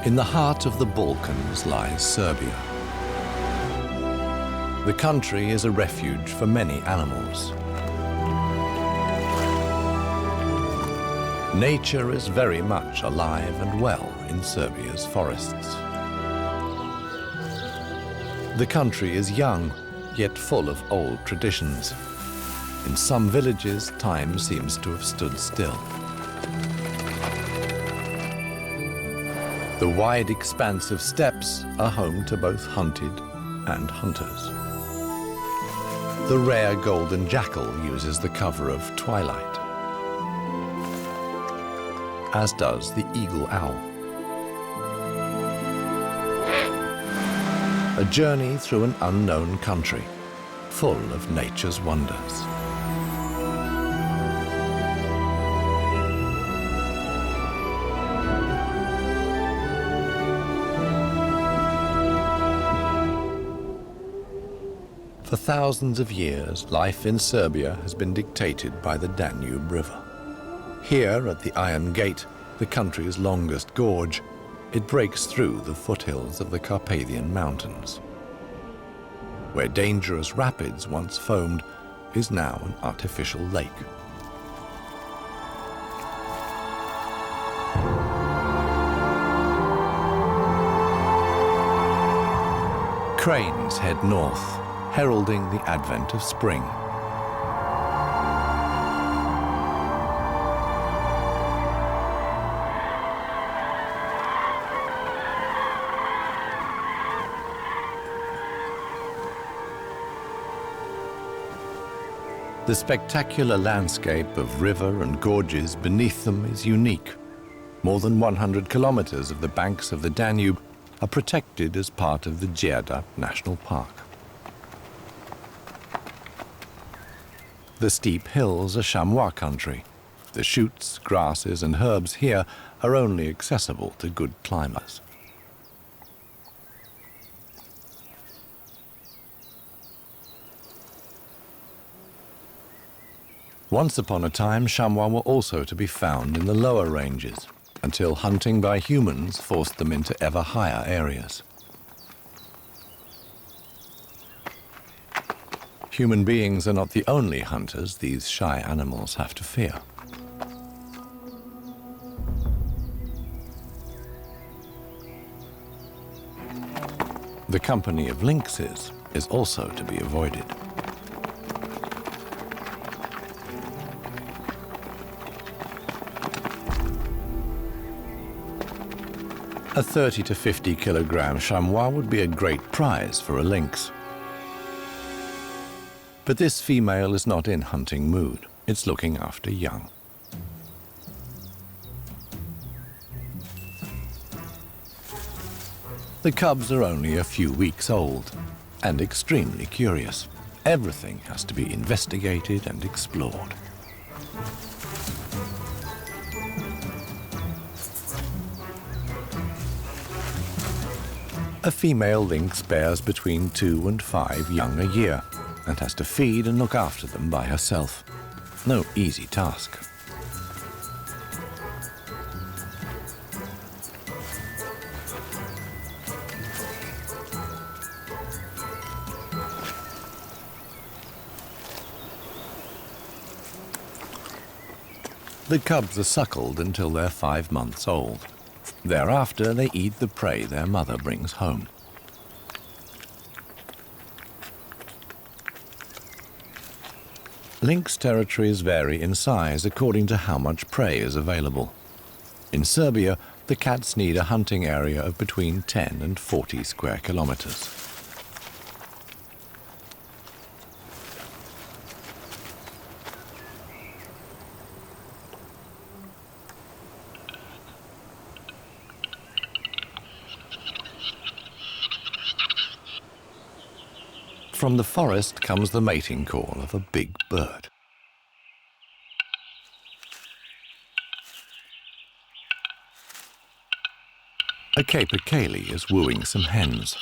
In the heart of the Balkans lies Serbia. The country is a refuge for many animals. Nature is very much alive and well in Serbia's forests. The country is young, yet full of old traditions. In some villages, time seems to have stood still. The wide expanse of steppes are home to both hunted and hunters. The rare golden jackal uses the cover of twilight, as does the eagle owl. A journey through an unknown country, full of nature's wonders. For thousands of years, life in Serbia has been dictated by the Danube River. Here, at the Iron Gate, the country's longest gorge, it breaks through the foothills of the Carpathian Mountains. Where dangerous rapids once foamed is now an artificial lake. Cranes head north, heralding the advent of spring. The spectacular landscape of river and gorges beneath them is unique. More than 100 kilometers of the banks of the Danube are protected as part of the Get.nature National Park. The steep hills are chamois country. The shoots, grasses and herbs here are only accessible to good climbers. Once upon a time, chamois were also to be found in the lower ranges, until hunting by humans forced them into ever higher areas. Human beings are not the only hunters these shy animals have to fear. The company of lynxes is also to be avoided. A 30 to 50 kilogram chamois would be a great prize for a lynx. But this female is not in hunting mood. It's looking after young. The cubs are only a few weeks old and extremely curious. Everything has to be investigated and explored. A female lynx bears between 2 and 5 young a year and has to feed and look after them by herself. No easy task. The cubs are suckled until they're 5 months old. Thereafter, they eat the prey their mother brings home. Lynx territories vary in size according to how much prey is available. In Serbia, the cats need a hunting area of between 10 and 40 square kilometers. From the forest comes the mating call of a big bird. A capercaillie is wooing some hens.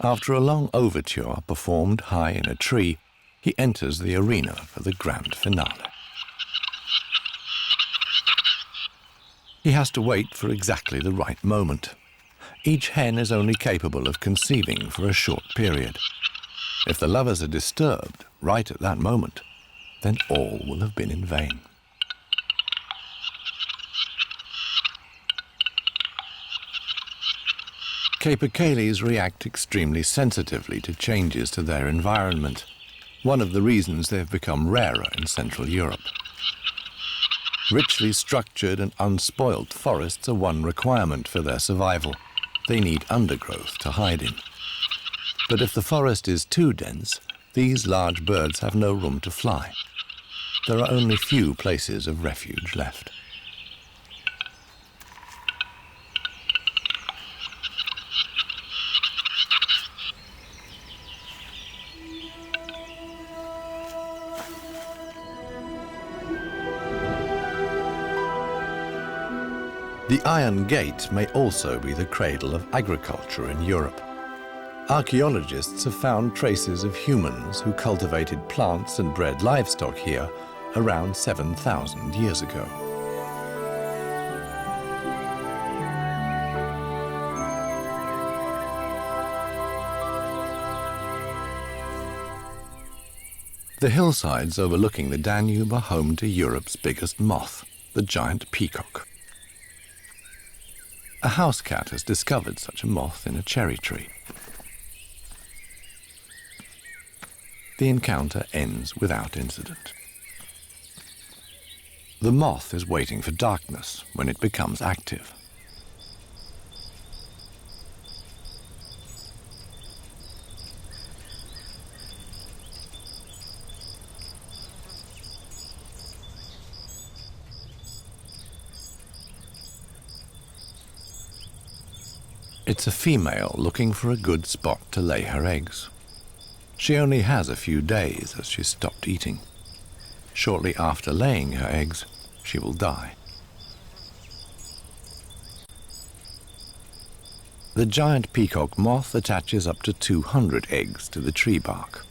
After a long overture performed high in a tree, he enters the arena for the grand finale. He has to wait for exactly the right moment. Each hen is only capable of conceiving for a short period. If the lovers are disturbed right at that moment, then all will have been in vain. Capercaillies react extremely sensitively to changes to their environment, one of the reasons they have become rarer in Central Europe. Richly structured and unspoilt forests are one requirement for their survival. They need undergrowth to hide in. But if the forest is too dense, these large birds have no room to fly. There are only few places of refuge left. The Iron Gate may also be the cradle of agriculture in Europe. Archaeologists have found traces of humans who cultivated plants and bred livestock here around 7,000 years ago. The hillsides overlooking the Danube are home to Europe's biggest moth, the giant peacock. A house cat has discovered such a moth in a cherry tree. The encounter ends without incident. The moth is waiting for darkness when it becomes active. It's a female looking for a good spot to lay her eggs. She only has a few days as she's stopped eating. Shortly after laying her eggs, she will die. The giant peacock moth attaches up to 200 eggs to the tree bark.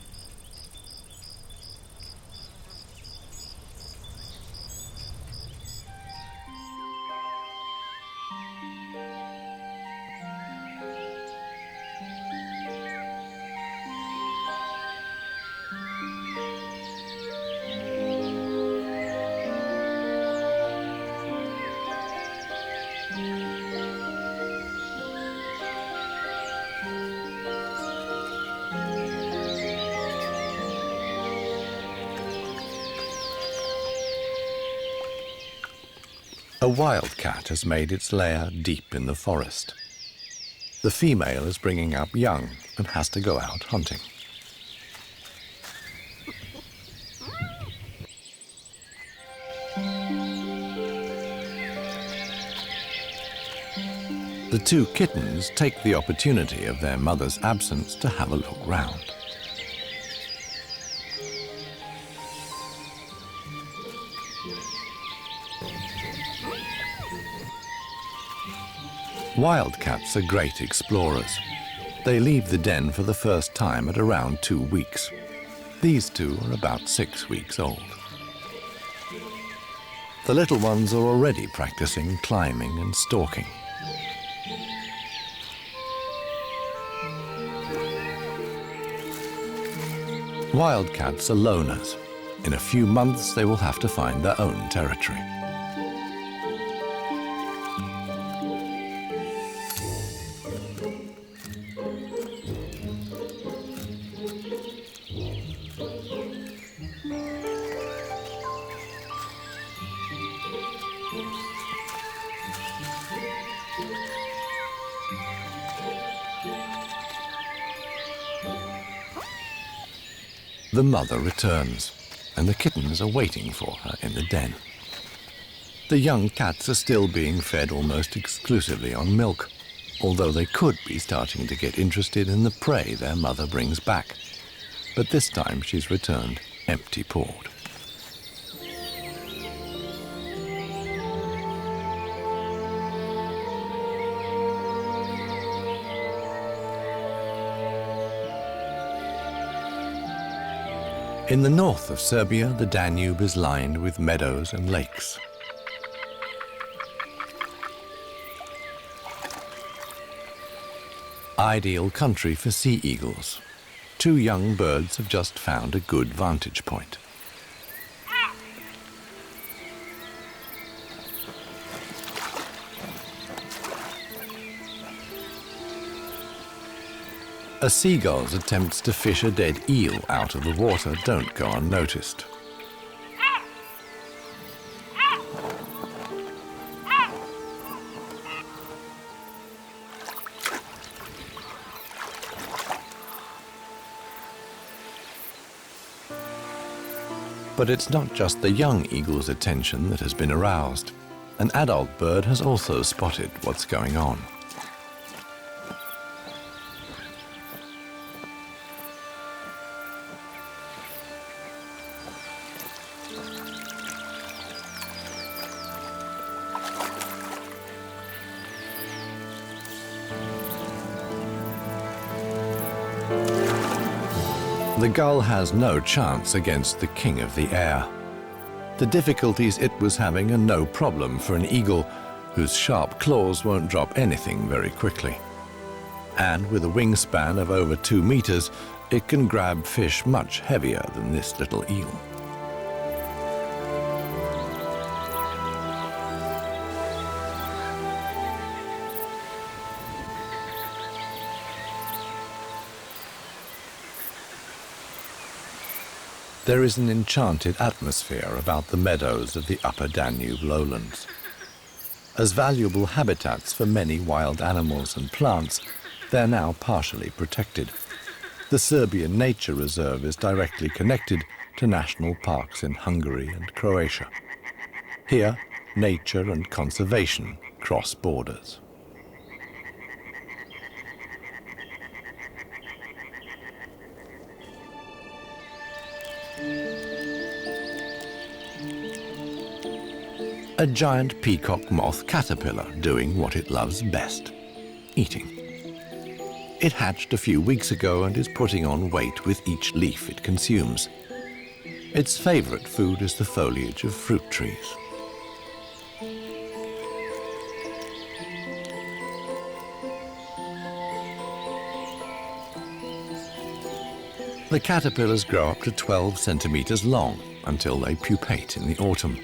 A wildcat has made its lair deep in the forest. The female is bringing up young and has to go out hunting. The two kittens take the opportunity of their mother's absence to have a look round. Wildcats are great explorers. They leave the den for the first time at around 2 weeks. These two are about 6 weeks old. The little ones are already practicing climbing and stalking. Wildcats are loners. In a few months, they will have to find their own territory. The mother returns, and the kittens are waiting for her in the den. The young cats are still being fed almost exclusively on milk, although they could be starting to get interested in the prey their mother brings back. But this time she's returned empty-pawed. In the north of Serbia, the Danube is lined with meadows and lakes. Ideal country for sea eagles. Two young birds have just found a good vantage point. A seagull's attempts to fish a dead eel out of the water don't go unnoticed. But it's not just the young eagle's attention that has been aroused. An adult bird has also spotted what's going on. The gull has no chance against the king of the air. The difficulties it was having are no problem for an eagle whose sharp claws won't drop anything very quickly. And with a wingspan of over 2 meters, it can grab fish much heavier than this little eel. There is an enchanted atmosphere about the meadows of the upper Danube lowlands. As valuable habitats for many wild animals and plants, they're now partially protected. The Serbian Nature Reserve is directly connected to national parks in Hungary and Croatia. Here, nature and conservation cross borders. A giant peacock moth caterpillar doing what it loves best, eating. It hatched a few weeks ago and is putting on weight with each leaf it consumes. Its favorite food is the foliage of fruit trees. The caterpillars grow up to 12 centimeters long until they pupate in the autumn.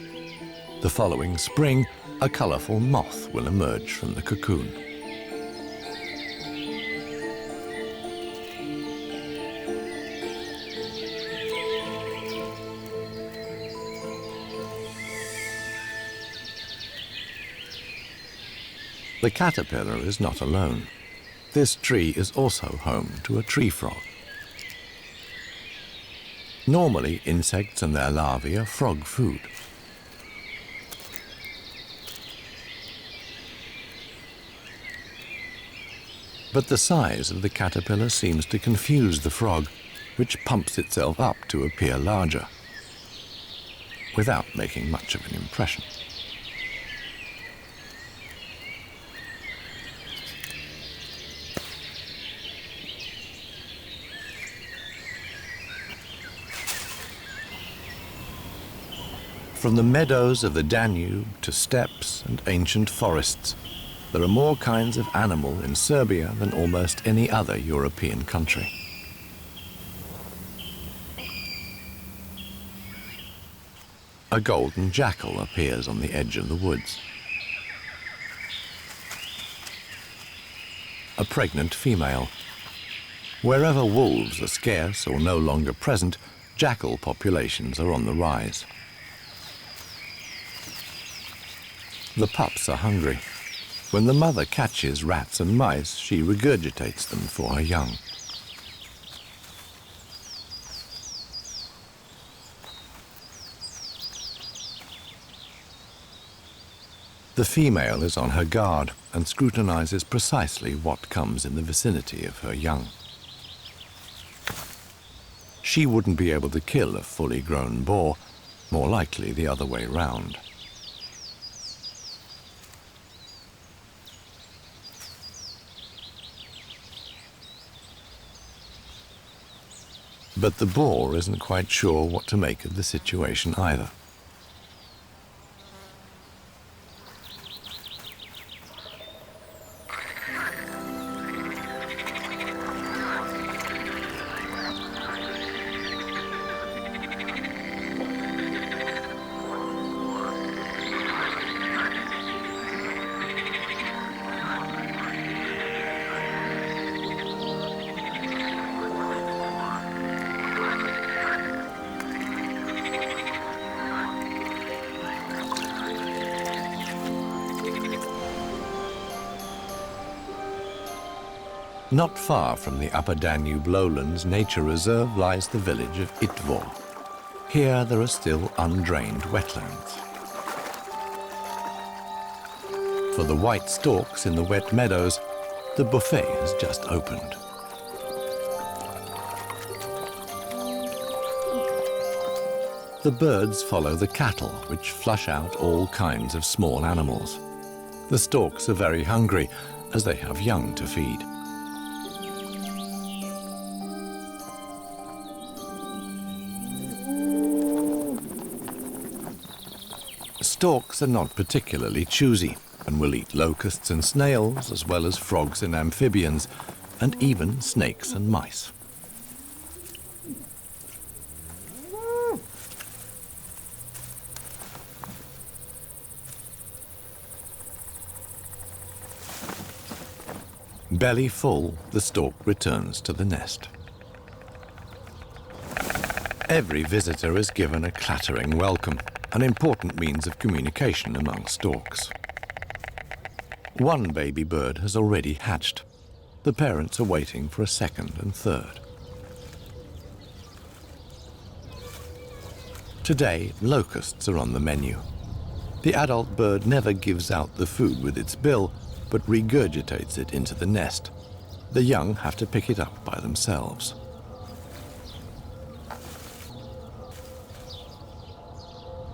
The following spring, a colorful moth will emerge from the cocoon. The caterpillar is not alone. This tree is also home to a tree frog. Normally, insects and their larvae are frog food. But the size of the caterpillar seems to confuse the frog, which pumps itself up to appear larger, without making much of an impression. From the meadows of the Danube to steppes and ancient forests, there are more kinds of animal in Serbia than almost any other European country. A golden jackal appears on the edge of the woods. A pregnant female. Wherever wolves are scarce or no longer present, jackal populations are on the rise. The pups are hungry. When the mother catches rats and mice, she regurgitates them for her young. The female is on her guard and scrutinizes precisely what comes in the vicinity of her young. She wouldn't be able to kill a fully grown boar, more likely the other way round. But the boar isn't quite sure what to make of the situation either. Not far from the Upper Danube lowlands nature reserve lies the village of Itvor. Here there are still undrained wetlands. For the white storks in the wet meadows, the buffet has just opened. The birds follow the cattle, which flush out all kinds of small animals. The storks are very hungry, as they have young to feed. Storks are not particularly choosy and will eat locusts and snails, as well as frogs and amphibians, and even snakes and mice. Belly full, the stork returns to the nest. Every visitor is given a clattering welcome, an important means of communication among storks. One baby bird has already hatched. The parents are waiting for a second and third. Today, locusts are on the menu. The adult bird never gives out the food with its bill, but regurgitates it into the nest. The young have to pick it up by themselves.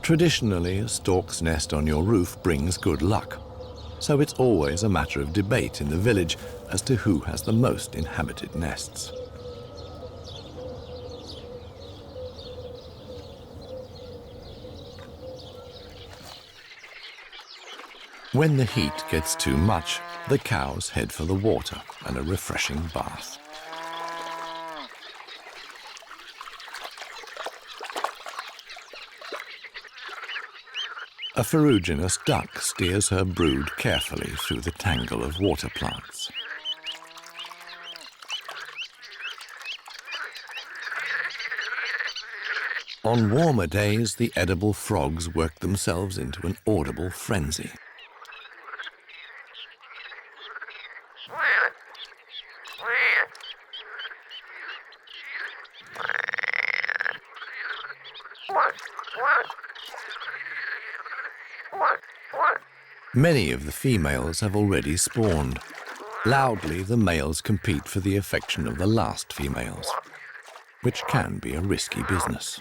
Traditionally, a stork's nest on your roof brings good luck, so it's always a matter of debate in the village as to who has the most inhabited nests. When the heat gets too much, the cows head for the water and a refreshing bath. A ferruginous duck steers her brood carefully through the tangle of water plants. On warmer days, the edible frogs work themselves into an audible frenzy. Many of the females have already spawned. Loudly, the males compete for the affection of the last females, which can be a risky business.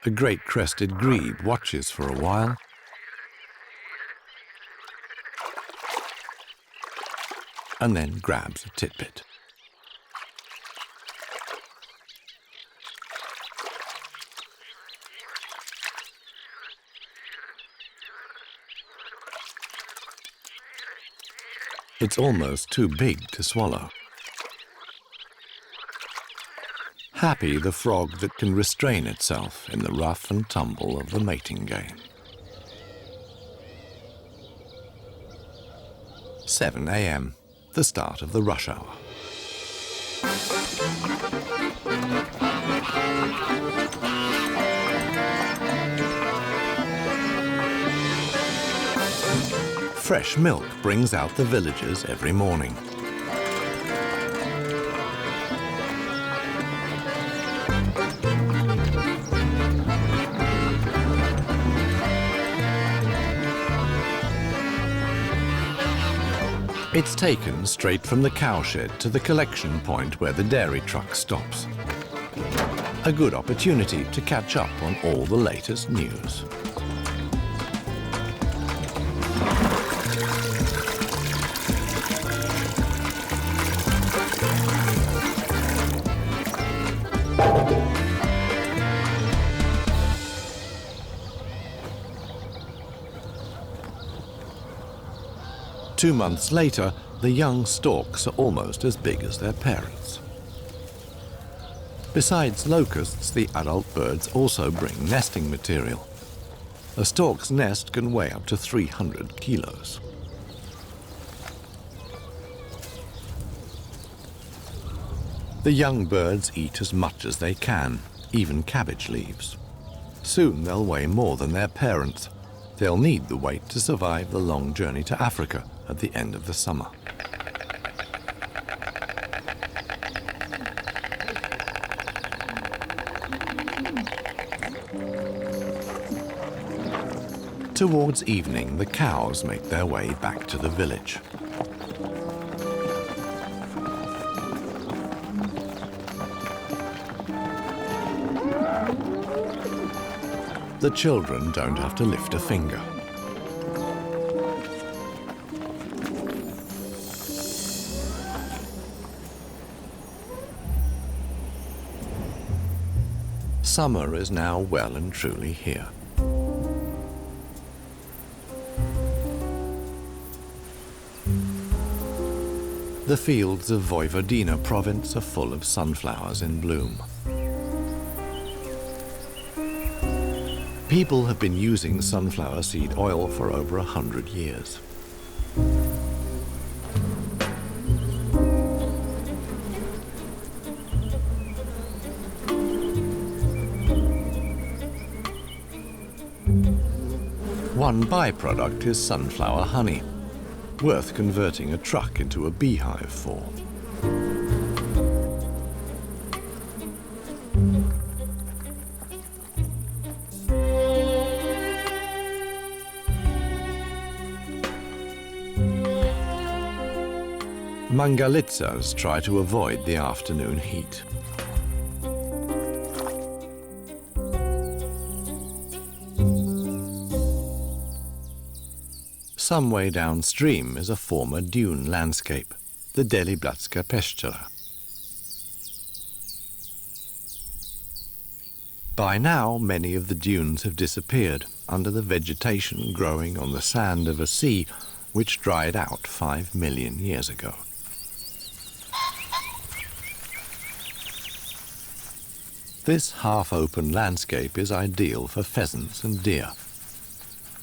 A great crested grebe watches for a while, and then grabs a titbit. It's almost too big to swallow. Happy the frog that can restrain itself in the rough and tumble of the mating game. 7 a.m., the start of the rush hour. Fresh milk brings out the villagers every morning. It's taken straight from the cowshed to the collection point where the dairy truck stops. A good opportunity to catch up on all the latest news. Two months later, the young storks are almost as big as their parents. Besides locusts, the adult birds also bring nesting material. A stork's nest can weigh up to 300 kilos. The young birds eat as much as they can, even cabbage leaves. Soon they'll weigh more than their parents. They'll need the weight to survive the long journey to Africa at the end of the summer. Towards evening, the cows make their way back to the village. The children don't have to lift a finger. Summer is now well and truly here. The fields of Vojvodina province are full of sunflowers in bloom. People have been using sunflower seed oil for over 100 years. One byproduct is sunflower honey, worth converting a truck into a beehive for. Mangalitsas try to avoid the afternoon heat. Some way downstream is a former dune landscape, the Deliblatska Peščara. By now, many of the dunes have disappeared under the vegetation growing on the sand of a sea which dried out 5 million years ago. This half-open landscape is ideal for pheasants and deer.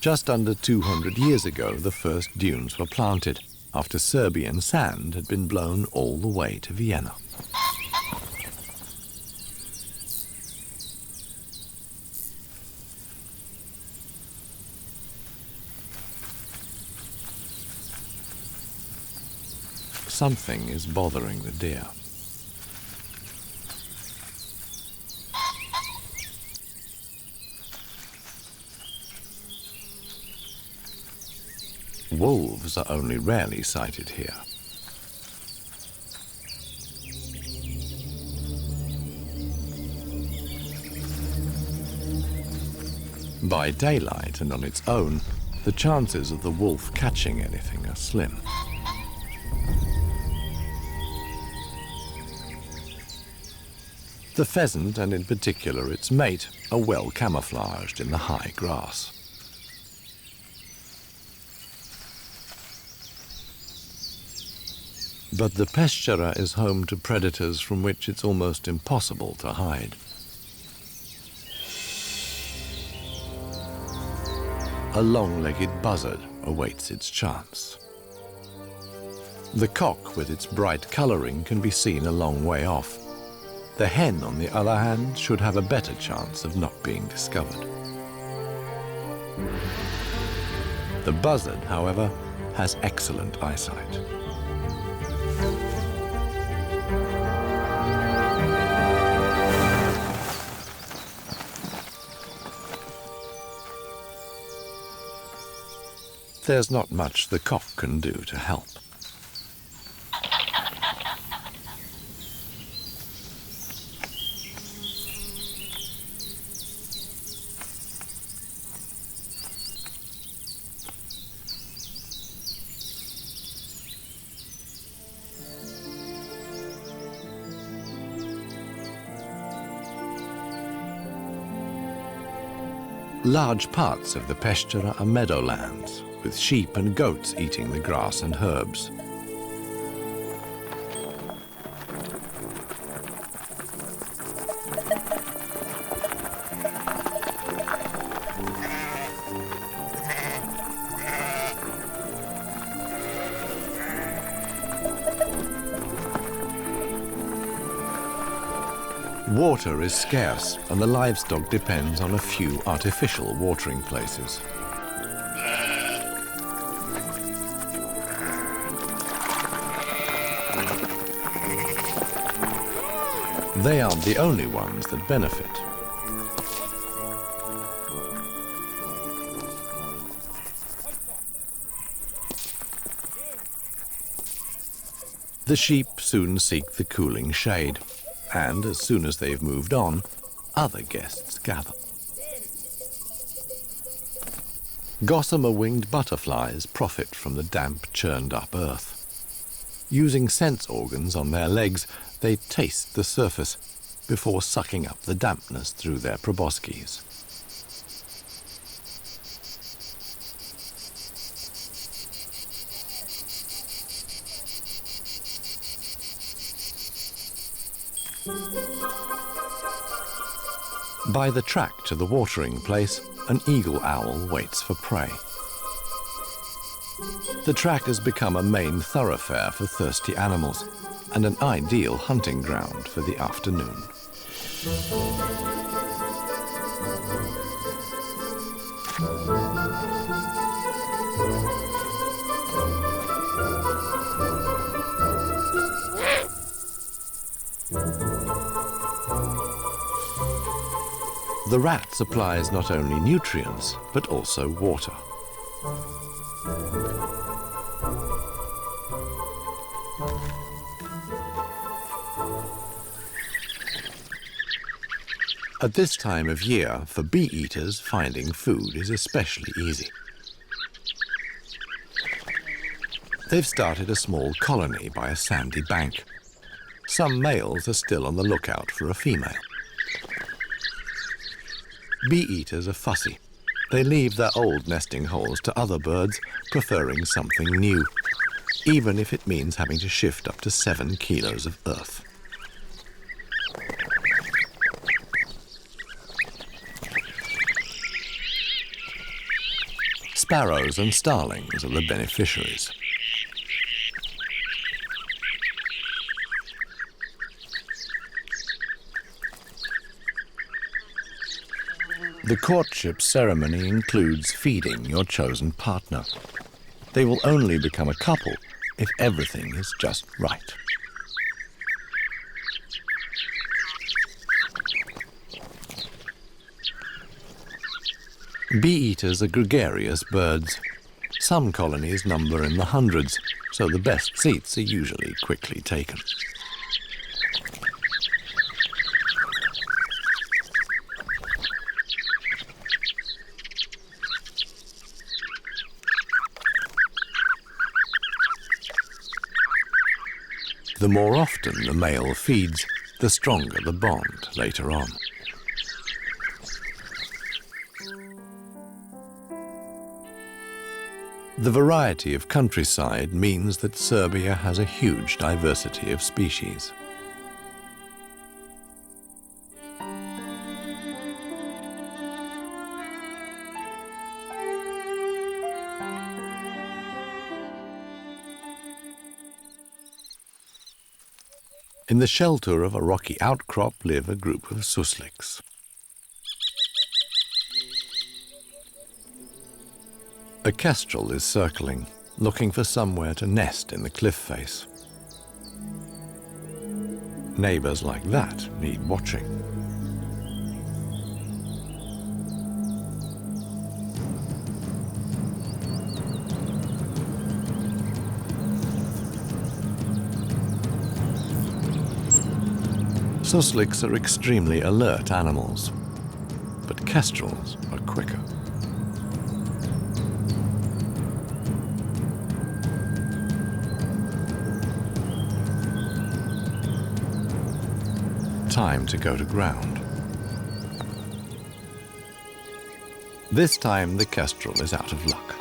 Just under 200 years ago, the first dunes were planted, after Serbian sand had been blown all the way to Vienna. Something is bothering the deer. Wolves are only rarely sighted here. By daylight and on its own, the chances of the wolf catching anything are slim. The pheasant, and in particular its mate, are well camouflaged in the high grass. But the Peščara is home to predators from which it's almost impossible to hide. A long-legged buzzard awaits its chance. The cock with its bright colouring can be seen a long way off. The hen, on the other hand, should have a better chance of not being discovered. The buzzard, however, has excellent eyesight. There's not much the cock can do to help. Large parts of the Peščara are meadowlands, with sheep and goats eating the grass and herbs. Water is scarce, and the livestock depends on a few artificial watering places. They aren't the only ones that benefit. The sheep soon seek the cooling shade, and as soon as they've moved on, other guests gather. Gossamer-winged butterflies profit from the damp, churned-up earth. Using sense organs on their legs, they taste the surface before sucking up the dampness through their probosces. By the track to the watering place, an eagle owl waits for prey. The track has become a main thoroughfare for thirsty animals and an ideal hunting ground for the afternoon. The rat supplies not only nutrients, but also water. At this time of year, for bee-eaters, finding food is especially easy. They've started a small colony by a sandy bank. Some males are still on the lookout for a female. Bee-eaters are fussy. They leave their old nesting holes to other birds, preferring something new, even if it means having to shift up to 7 kilos of earth. Sparrows and starlings are the beneficiaries. The courtship ceremony includes feeding your chosen partner. They will only become a couple if everything is just right. Bee-eaters are gregarious birds. Some colonies number in the hundreds, so the best seats are usually quickly taken. The more often the male feeds, the stronger the bond later on. The variety of countryside means that Serbia has a huge diversity of species. In the shelter of a rocky outcrop live a group of susliks. A kestrel is circling, looking for somewhere to nest in the cliff face. Neighbors like that need watching. Susliks are extremely alert animals, but kestrels are quicker. Time to go to ground. This time the kestrel is out of luck.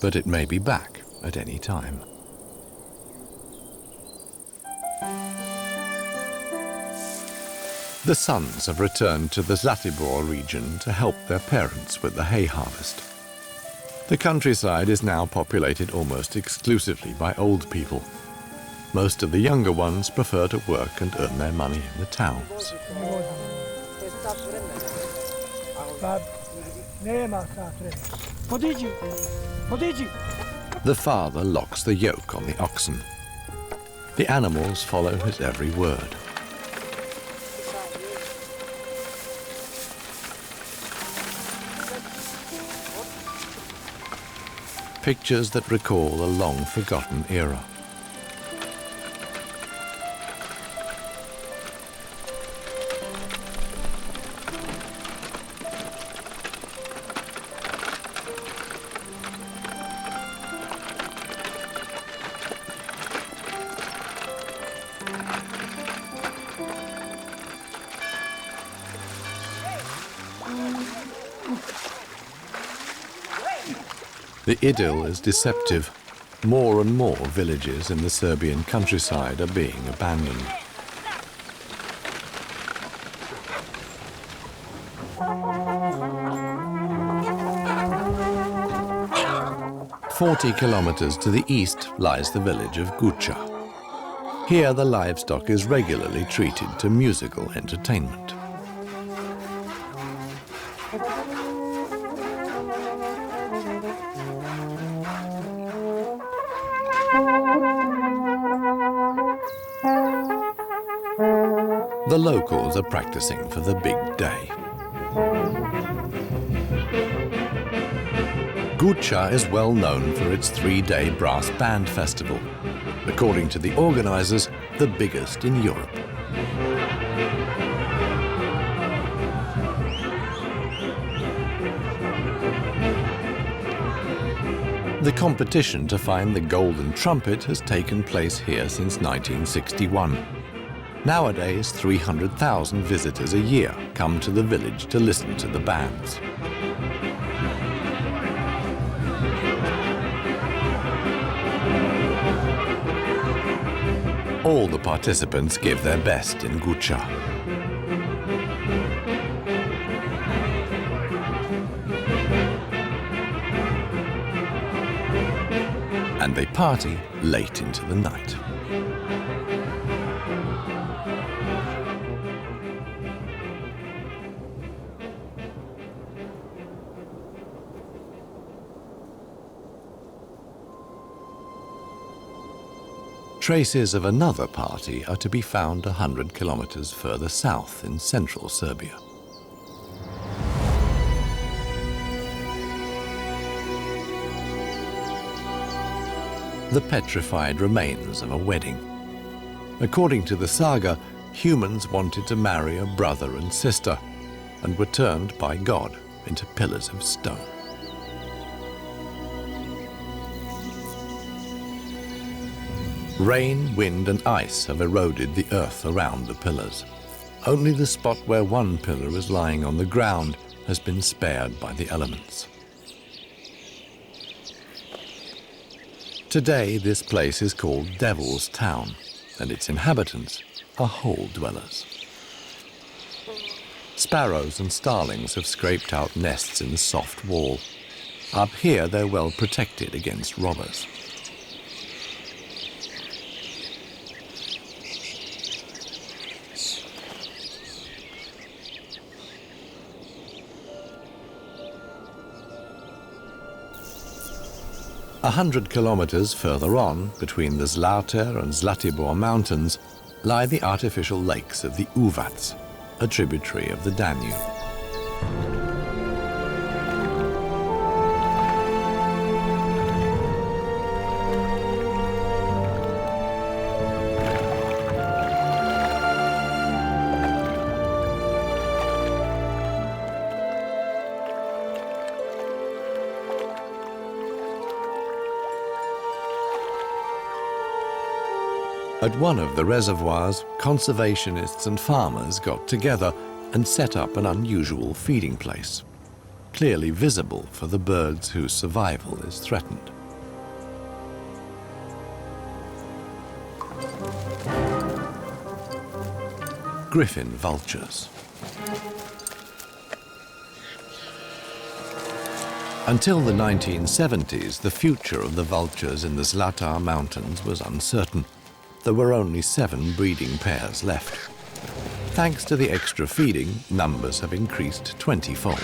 But it may be back at any time. The sons have returned to the Zlatibor region to help their parents with the hay harvest. The countryside is now populated almost exclusively by old people. Most of the younger ones prefer to work and earn their money in the towns. The father locks the yoke on the oxen. The animals follow his every word. pictures that recall a long-forgotten era. The idyll is deceptive. More and more villages in the Serbian countryside are being abandoned. "40 kilometers to the east lies the village of Guča. Here the livestock is regularly treated to musical entertainment. The locals are practicing for the big day. Guča is well known for its 3-day brass band festival, according to the organizers, the biggest in Europe. The competition to find the golden trumpet has taken place here since 1961. Nowadays, 300,000 visitors a year come to the village to listen to the bands. All the participants give their best in Guča. And they party late into the night. Traces of another party are to be found 100 kilometers further south in central Serbia. The petrified remains of a wedding. According to the saga, humans wanted to marry a brother and sister and were turned by God into pillars of stone. Rain, wind and ice have eroded the earth around the pillars. Only the spot where one pillar is lying on the ground has been spared by the elements. Today, this place is called Devil's Town, and its inhabitants are hole dwellers. Sparrows and starlings have scraped out nests in the soft wall. Up here, they're well protected against robbers. A 100 kilometers further on, between the Zlatar and Zlatibor mountains, lie the artificial lakes of the Uvats, a tributary of the Danube. At one of the reservoirs, conservationists and farmers got together and set up an unusual feeding place, clearly visible for the birds whose survival is threatened. Griffin vultures. Until the 1970s, the future of the vultures in the Zlatar Mountains was uncertain. There were only 7 breeding pairs left. Thanks to the extra feeding, numbers have increased 20-fold.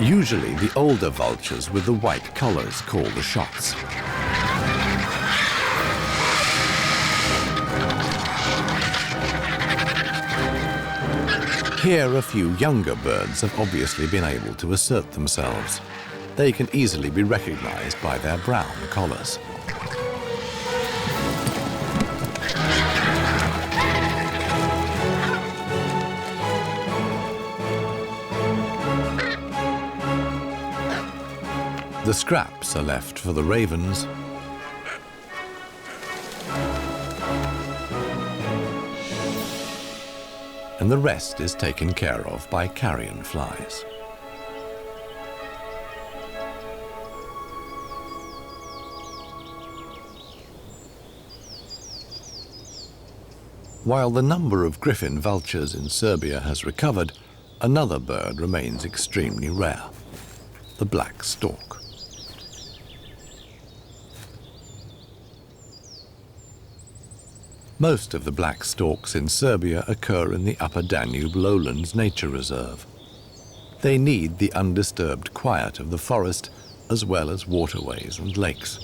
Usually, the older vultures with the white collars call the shots. Here, a few younger birds have obviously been able to assert themselves. They can easily be recognized by their brown collars. The scraps are left for the ravens, and the rest is taken care of by carrion flies. While the number of griffin vultures in Serbia has recovered, another bird remains extremely rare: the black stork. Most of the black storks in Serbia occur in the Upper Danube lowlands nature reserve. They need the undisturbed quiet of the forest as well as waterways and lakes.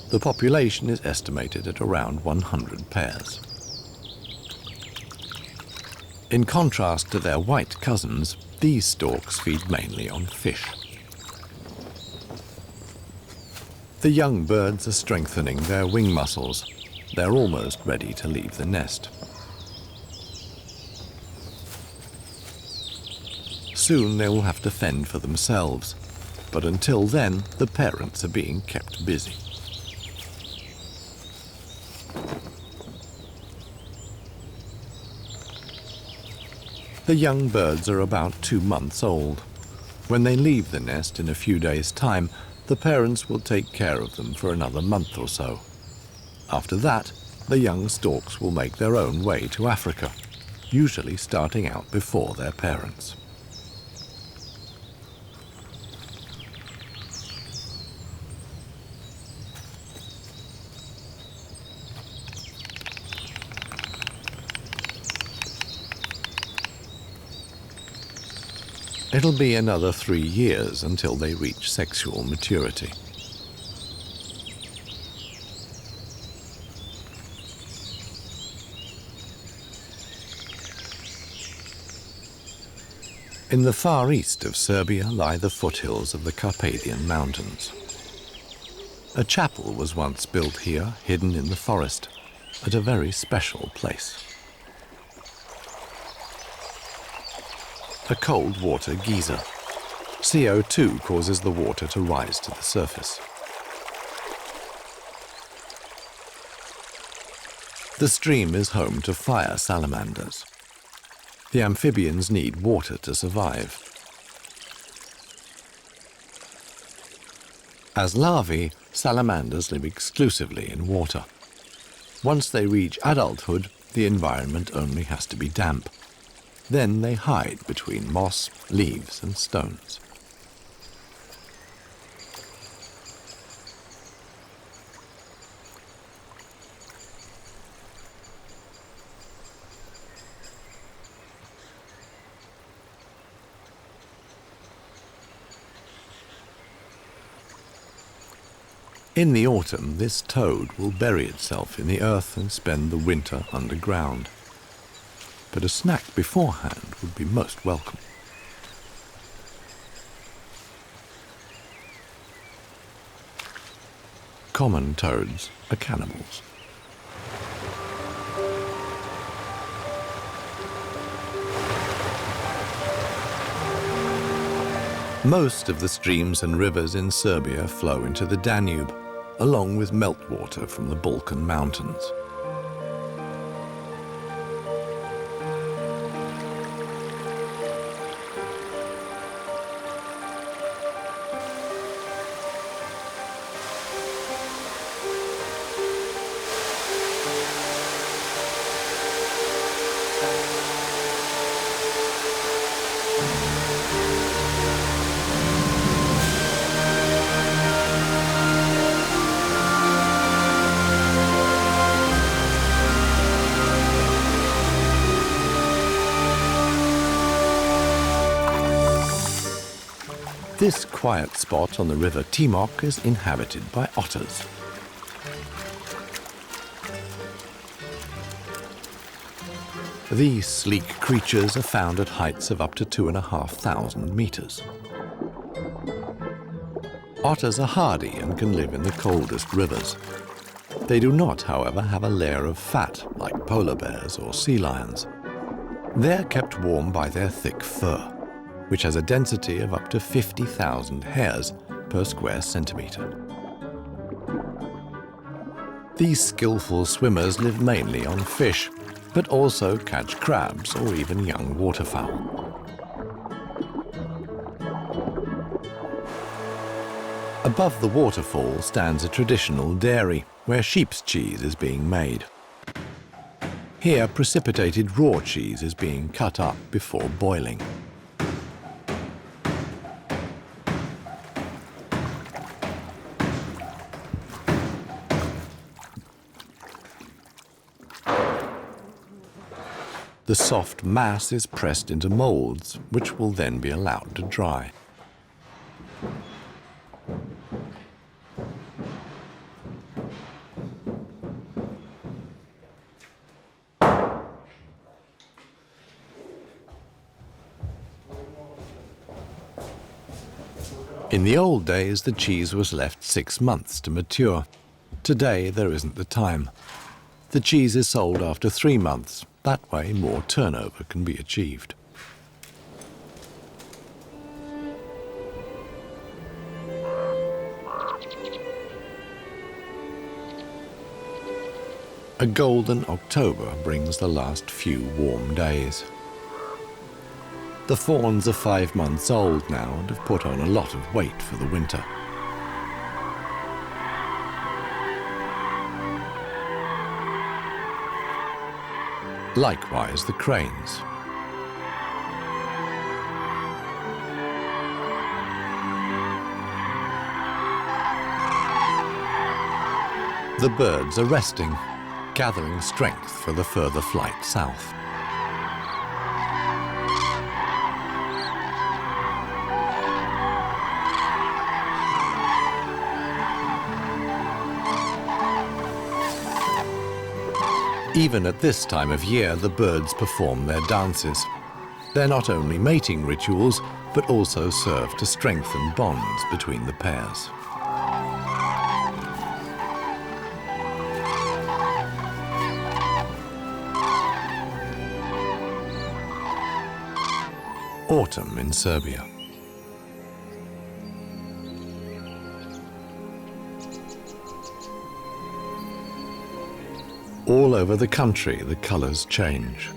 The population is estimated at around 100 pairs. In contrast to their white cousins, these storks feed mainly on fish. The young birds are strengthening their wing muscles. They're almost ready to leave the nest. Soon they will have to fend for themselves, but until then, the parents are being kept busy. The young birds are about 2 months old. When they leave the nest in a few days' time, the parents will take care of them for another month or so. After that, the young storks will make their own way to Africa, usually starting out before their parents. It'll be another 3 years until they reach sexual maturity. In the far east of Serbia lie the foothills of the Carpathian Mountains. A chapel was once built here, hidden in the forest, at a very special place. A cold water geyser. CO2 causes the water to rise to the surface. The stream is home to fire salamanders. The amphibians need water to survive. As larvae, salamanders live exclusively in water. Once they reach adulthood, the environment only has to be damp. Then they hide between moss, leaves, and stones. In the autumn, this toad will bury itself in the earth and spend the winter underground. But a snack beforehand would be most welcome. Common toads are cannibals. Most of the streams and rivers in Serbia flow into the Danube, along with meltwater from the Balkan mountains. This quiet spot on the river Timok is inhabited by otters. These sleek creatures are found at heights of up to 2,500 meters. Otters are hardy and can live in the coldest rivers. They do not, however, have a layer of fat like polar bears or sea lions. They're kept warm by their thick fur, which has a density of up to 50,000 hairs per square centimeter. These skillful swimmers live mainly on fish, but also catch crabs or even young waterfowl. Above the waterfall stands a traditional dairy where sheep's cheese is being made. Here, precipitated raw cheese is being cut up before boiling. The soft mass is pressed into molds, which will then be allowed to dry. In the old days, the cheese was left 6 months to mature. Today, there isn't the time. The cheese is sold after 3 months. That way, more turnover can be achieved. A golden October brings the last few warm days. The fawns are 5 months old now and have put on a lot of weight for the winter. Likewise, the cranes. The birds are resting, gathering strength for the further flight south. Even at this time of year, the birds perform their dances. They're not only mating rituals, but also serve to strengthen bonds between the pairs. Autumn in Serbia. All over the country, the colors change.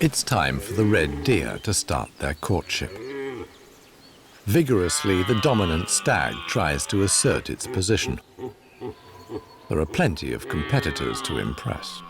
It's time for the red deer to start their courtship. Vigorously, the dominant stag tries to assert its position. There are plenty of competitors to impress.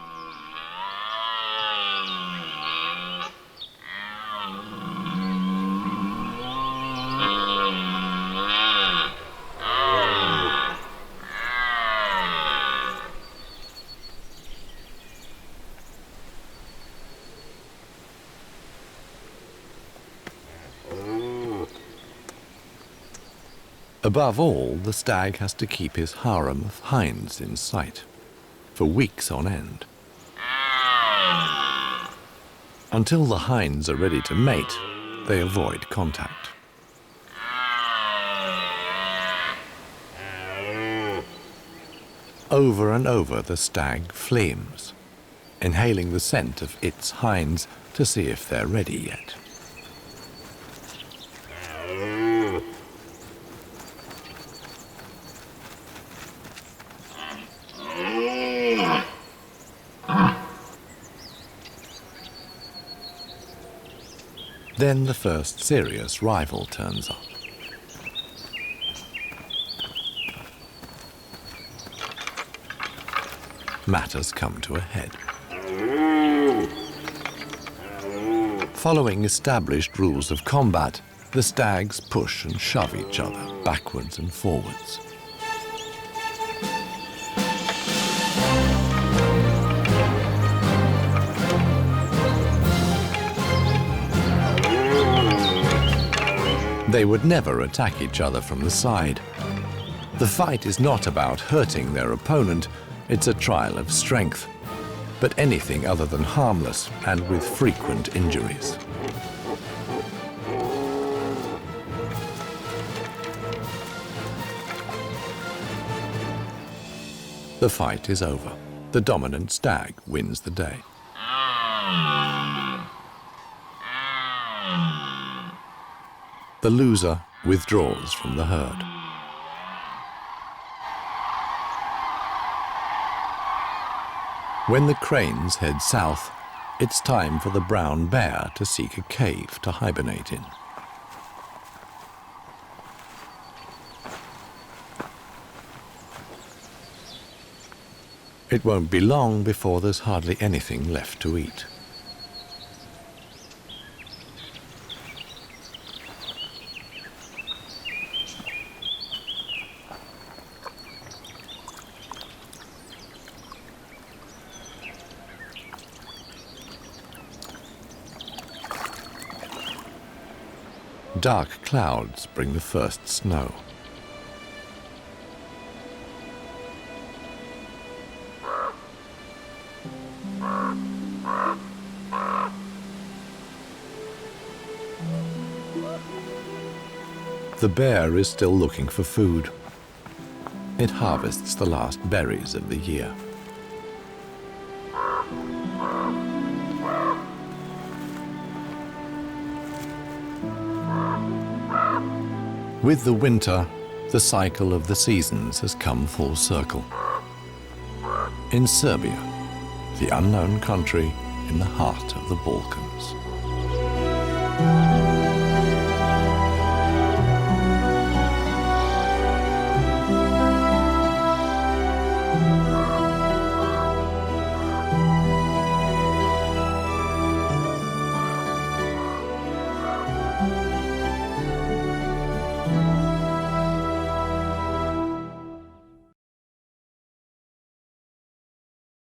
Above all, the stag has to keep his harem of hinds in sight for weeks on end. Until the hinds are ready to mate, they avoid contact. Over and over, the stag flames, inhaling the scent of its hinds to see if they're ready yet. Then the first serious rival turns up. Matters come to a head. Following established rules of combat, the stags push and shove each other backwards and forwards. They would never attack each other from the side. The fight is not about hurting their opponent, it's a trial of strength, but anything other than harmless and with frequent injuries. The fight is over. The dominant stag wins the day. The loser withdraws from the herd. When the cranes head south, it's time for the brown bear to seek a cave to hibernate in. It won't be long before there's hardly anything left to eat. Dark clouds bring the first snow. The bear is still looking for food. It harvests the last berries of the year. With the winter, the cycle of the seasons has come full circle. In Serbia, the unknown country in the heart of the Balkans.